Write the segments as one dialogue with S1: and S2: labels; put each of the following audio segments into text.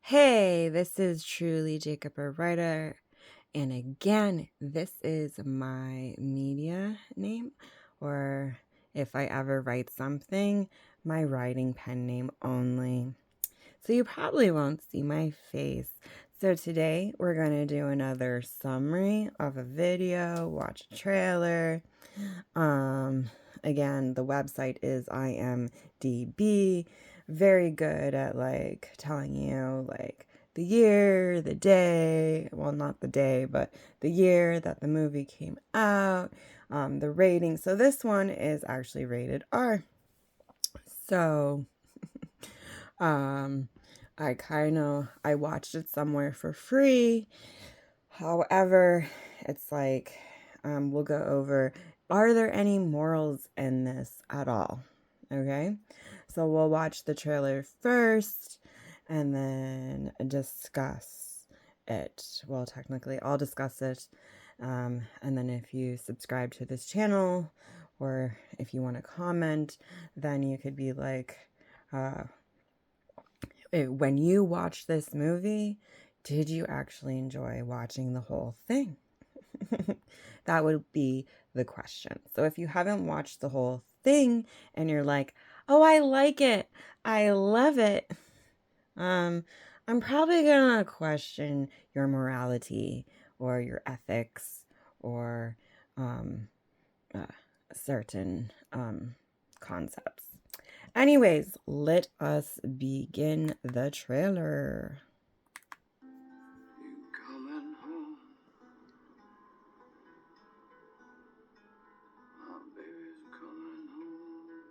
S1: Hey, this is truly Jacob a writer, and again, this is my media name, or if I ever write something, my writing pen name only. So you probably won't see my face. So today we're going to do another summary of a video, watch a trailer. Again, the website is IMDb. Very good at telling you the year, the day, well, not the day, but the year that the movie came out, the rating. So this one is actually rated R. So, I watched it somewhere for free. However, it's we'll go over, are there any morals in this at all? Okay, so we'll watch the trailer first and then discuss it. Well, technically, I'll discuss it. And then if you subscribe to this channel or if you want to comment, then you could be when you watch this movie, did you actually enjoy watching the whole thing? That would be the question. So if you haven't watched the whole thing and you're like, oh, I like it, I love it, I'm probably gonna question your morality or your ethics or certain concepts. Anyways, let us begin the trailer.
S2: You coming home? My baby's coming home.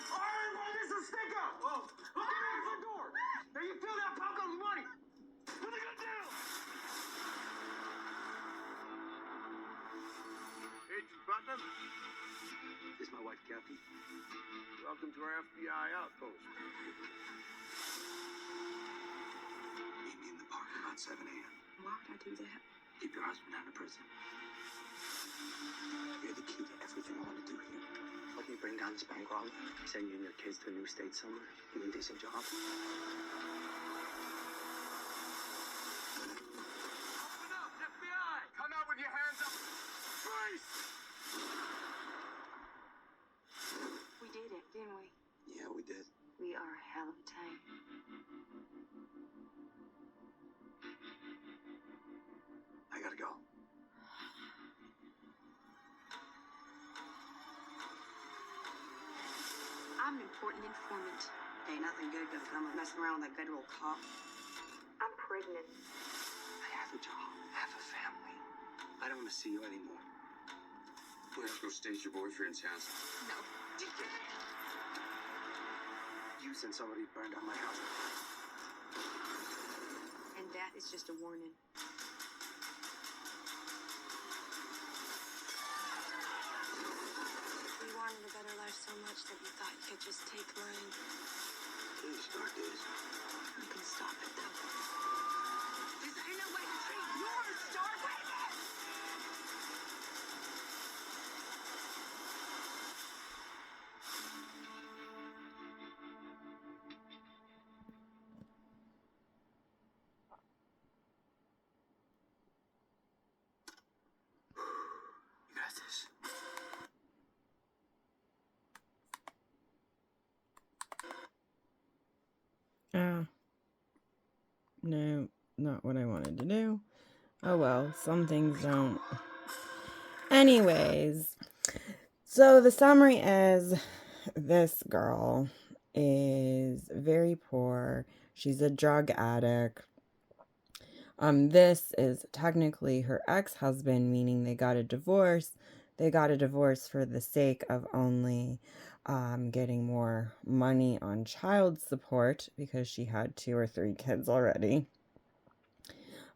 S2: Alright, well, this is stick up! Oh, look at the door! Now you feel that punk of money! What are they gonna do? Agent Putnam? This is my wife, Kathy. Welcome to our FBI outpost. Meet me in the parking lot, 7 a.m.
S3: Why would I do that?
S2: Keep your husband out of prison. You're the key to everything I want to do here. Help me bring down this bank robber. Send you and your kids to a new state somewhere. Give me a decent job. Open up, FBI! Come out with your hands up. Freeze!
S3: We did it, didn't we?
S2: Yeah, we did.
S3: We are a hell of a team.
S2: I gotta go.
S3: I'm an important informant. Ain't nothing good gonna come of messing around with that federal cop. I'm pregnant.
S2: I have a job. I have a family. I don't want to see you anymore. We have to go stage your boyfriend's house.
S3: No.
S2: You sent somebody who burned down my house.
S3: And that is just a warning. We wanted a better life so much that we thought you could just take mine.
S2: Can you start this?
S3: You can stop it though.
S2: This ain't no way to treat your star. Wait a minute! You got this.
S1: No, not what I wanted to do. Oh well, some things don't. Anyways, so the summary is this girl is very poor. She's a drug addict. This is technically her ex-husband, meaning they got a divorce. They got a divorce for the sake of only getting more money on child support because she had 2 or 3 kids already.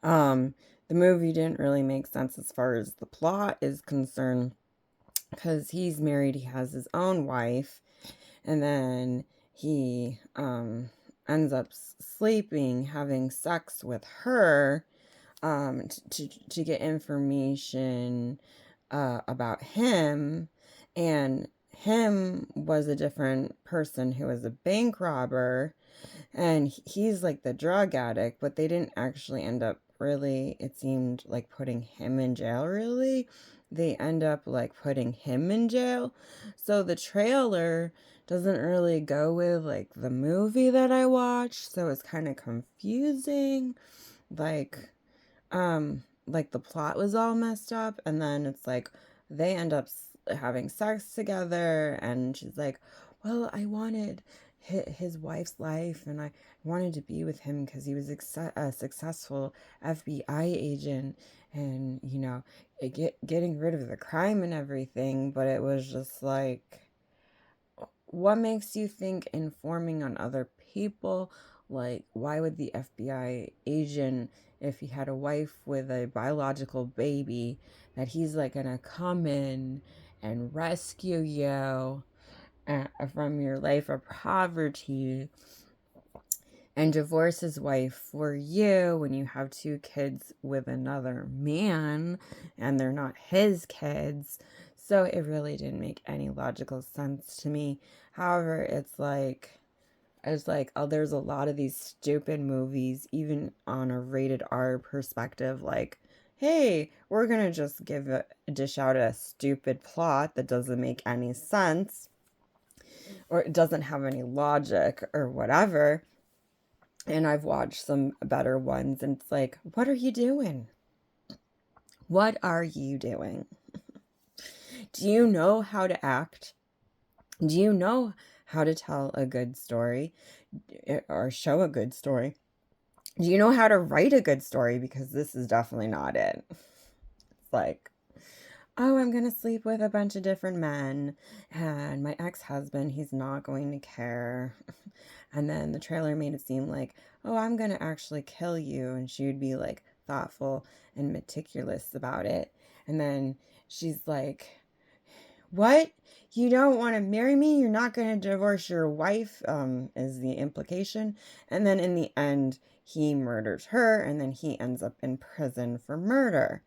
S1: The movie didn't really make sense as far as the plot is concerned because he's married, he has his own wife, and then he ends up sleeping, having sex with her to get information about him, and him was a different person who was a bank robber, and he's like the drug addict, but they didn't actually end up really, it seemed like, putting him in jail, really. They end up like putting him in jail. So the trailer doesn't really go with like the movie that I watched, so it's kind of confusing. Like the plot was all messed up, and then it's like they end up having sex together, and she's like, well, I wanted his wife's life, and I wanted to be with him because he was a successful FBI agent, and getting rid of the crime and everything. But it was just like, what makes you think informing on other people? Like, why would the FBI agent, if he had a wife with a biological baby, that he's like gonna come in and rescue you from your life of poverty and divorce his wife for you when you have two kids with another man and they're not his kids? So it really didn't make any logical sense to me. However, it's like, oh, there's a lot of these stupid movies, even on a rated R perspective, like, hey, we're gonna just dish out a stupid plot that doesn't make any sense, or it doesn't have any logic or whatever. And I've watched some better ones, and it's like, what are you doing? What are you doing? Do you know how to act? Do you know how to tell a good story or show a good story? Do you know how to write a good story? Because this is definitely not it. It's like, oh, I'm going to sleep with a bunch of different men, and my ex-husband, he's not going to care. And then the trailer made it seem like, oh, I'm going to actually kill you. And she would be like thoughtful and meticulous about it. And then she's like, what? You don't want to marry me? You're not going to divorce your wife, is the implication. And then in the end, he murders her, and then he ends up in prison for murder.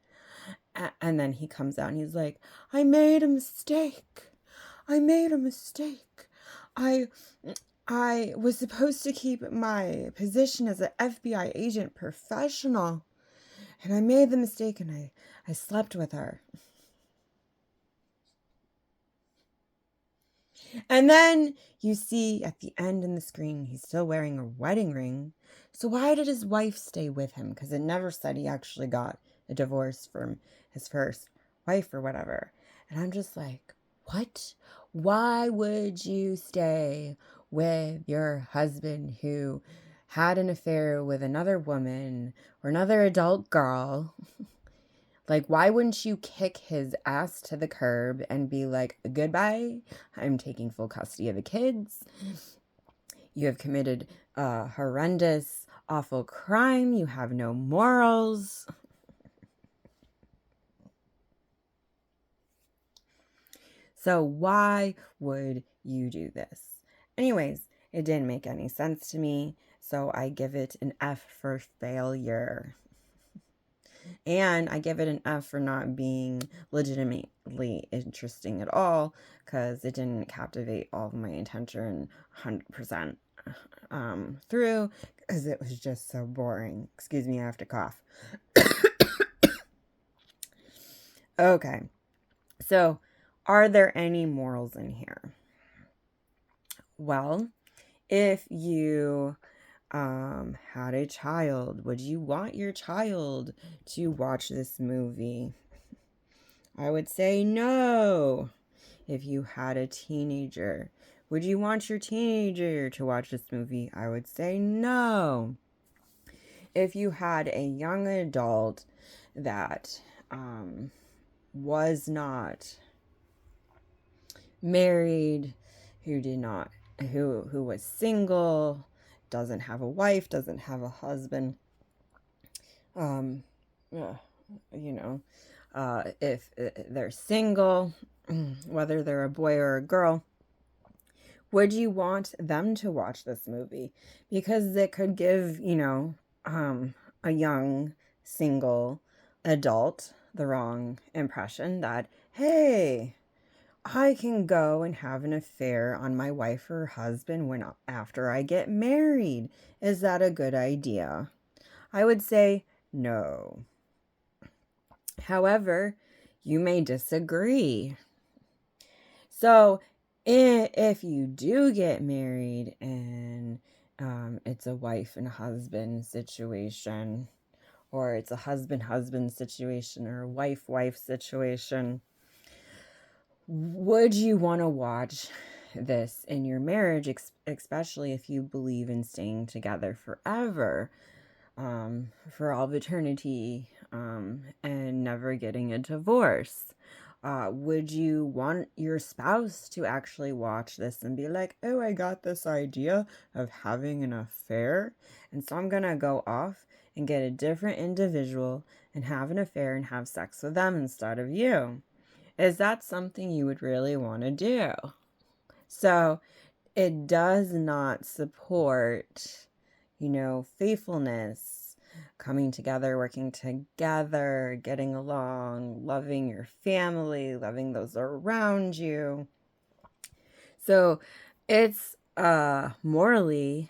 S1: And then he comes out and he's like, I made a mistake. I made a mistake. I was supposed to keep my position as an FBI agent professional, and I made the mistake, and I slept with her. And then you see at the end in the screen, he's still wearing a wedding ring. So why did his wife stay with him? Because it never said he actually got a divorce from his first wife or whatever. And I'm just like, what? Why would you stay with your husband who had an affair with another woman or another adult girl? Like, why wouldn't you kick his ass to the curb and be like, goodbye, I'm taking full custody of the kids. You have committed a horrendous, awful crime. You have no morals. So why would you do this? Anyways, it didn't make any sense to me, so I give it an F for failure. And I give it an F for not being legitimately interesting at all, because it didn't captivate all of my attention 100% through, because it was just so boring. Excuse me, I have to cough. Okay, so are there any morals in here? Well, if you had a child, would you want your child to watch this movie? I would say no. If you had a teenager, would you want your teenager to watch this movie? I would say no. If you had a young adult that was not married, who was single, doesn't have a wife, doesn't have a husband, if they're single, whether they're a boy or a girl, would you want them to watch this movie? Because it could give, a young single adult the wrong impression that, hey, I can go and have an affair on my wife or husband after I get married. Is that a good idea? I would say no. However, you may disagree. So, if you do get married and it's a wife and husband situation, or it's a husband situation, or a wife situation, would you want to watch this in your marriage, especially if you believe in staying together forever, for all of eternity, and never getting a divorce? Would you want your spouse to actually watch this and be like, oh, I got this idea of having an affair, and so I'm gonna go off and get a different individual and have an affair and have sex with them instead of you? Is that something you would really want to do? So it does not support, faithfulness, coming together, working together, getting along, loving your family, loving those around you. So it's morally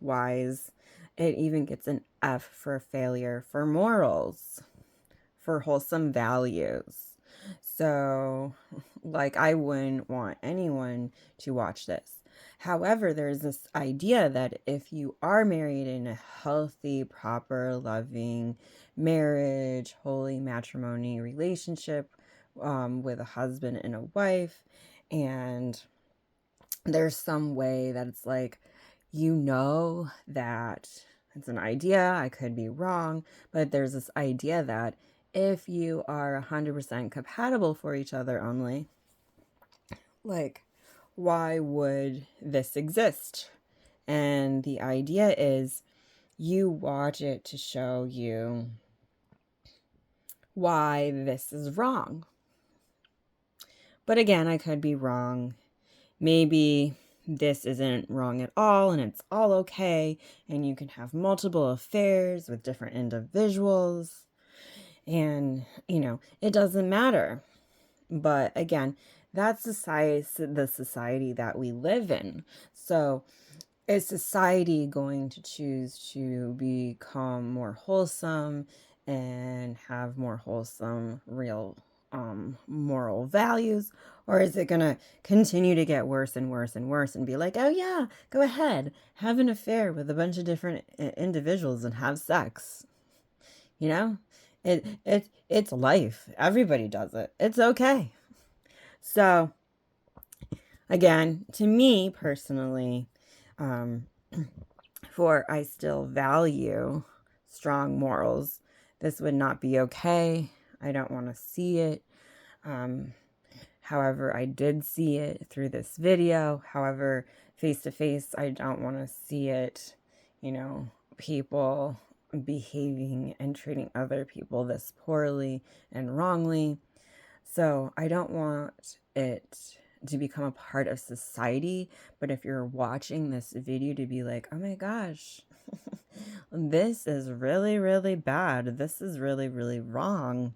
S1: wise. It even gets an F for failure for morals, for wholesome values. So, like, I wouldn't want anyone to watch this. However, there's this idea that if you are married in a healthy, proper, loving marriage, holy matrimony relationship, with a husband and a wife, and there's some way that it's like, that it's an idea, I could be wrong, but there's this idea that if you are 100% compatible for each other only, like, why would this exist? And the idea is you watch it to show you why this is wrong. But again, I could be wrong. Maybe this isn't wrong at all and it's all okay, and you can have multiple affairs with different individuals, and it doesn't matter. But again, that's the society that we live in. So is society going to choose to become more wholesome and have more wholesome, real moral values? Or is it going to continue to get worse and worse and worse and be like, oh yeah, go ahead, have an affair with a bunch of different individuals and have sex? It's life. Everybody does it. It's okay. So again, to me personally, for I still value strong morals, this would not be okay. I don't want to see it. However, I did see it through this video. However, face to face, I don't want to see it, people behaving and treating other people this poorly and wrongly. So I don't want it to become a part of society. But if you're watching this video to be like, oh my gosh, this is really, really bad. This is really, really wrong.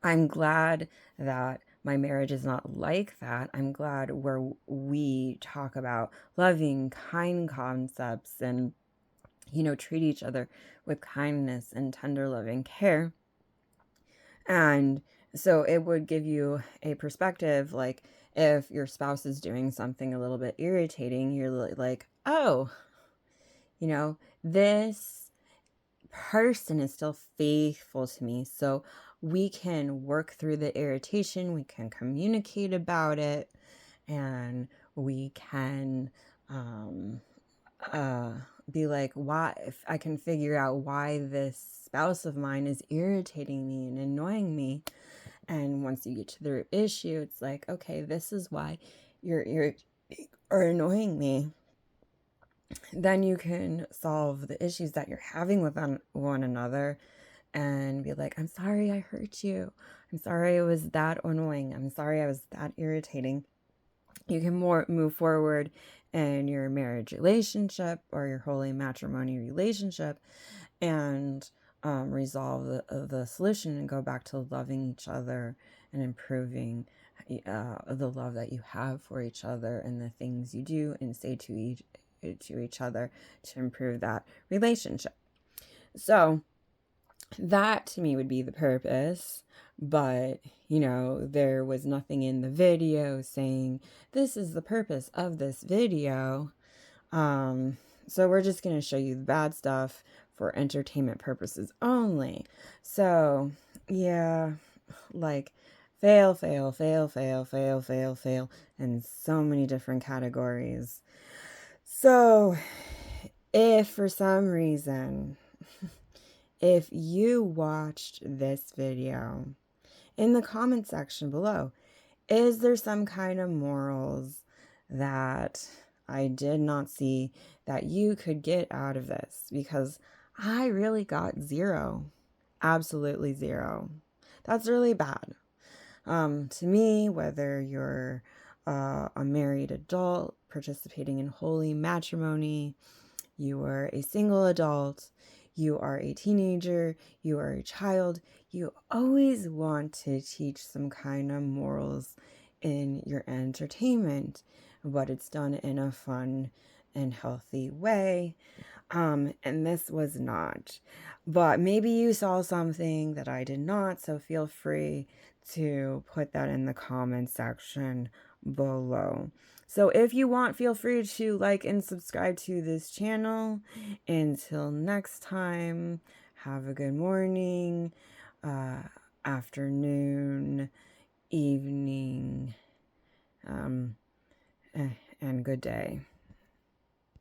S1: I'm glad that my marriage is not like that. I'm glad where we talk about loving, kind concepts and, treat each other with kindness and tender loving care. And so it would give you a perspective, like if your spouse is doing something a little bit irritating, you're like, oh, this person is still faithful to me. So we can work through the irritation, we can communicate about it, and we can be like, why, if I can figure out why this spouse of mine is irritating me and annoying me. And once you get to the issue, it's like, okay, this is why you're annoying me. Then you can solve the issues that you're having with one another and be like, I'm sorry I hurt you. I'm sorry it was that annoying. I'm sorry I was that irritating. You can move forward in your marriage relationship or your holy matrimony relationship and resolve the solution and go back to loving each other and improving the love that you have for each other and the things you do and say to each other to improve that relationship. So that to me would be the purpose. But, there was nothing in the video saying this is the purpose of this video. So we're just going to show you the bad stuff for entertainment purposes only. So, yeah, like fail, fail, fail, fail, fail, fail, fail, in so many different categories. So, if for some reason, if you watched this video, in the comment section below, is there some kind of morals that I did not see that you could get out of this? Because I really got zero. Absolutely zero. That's really bad. To me, whether you're a married adult participating in holy matrimony, you are a single adult, you are a teenager, you are a child, you always want to teach some kind of morals in your entertainment, but it's done in a fun and healthy way. And this was not. But maybe you saw something that I did not, so feel free to put that in the comment section below. So if you want, feel free to like and subscribe to this channel. Until next time, have a good morning, afternoon, evening, and good day.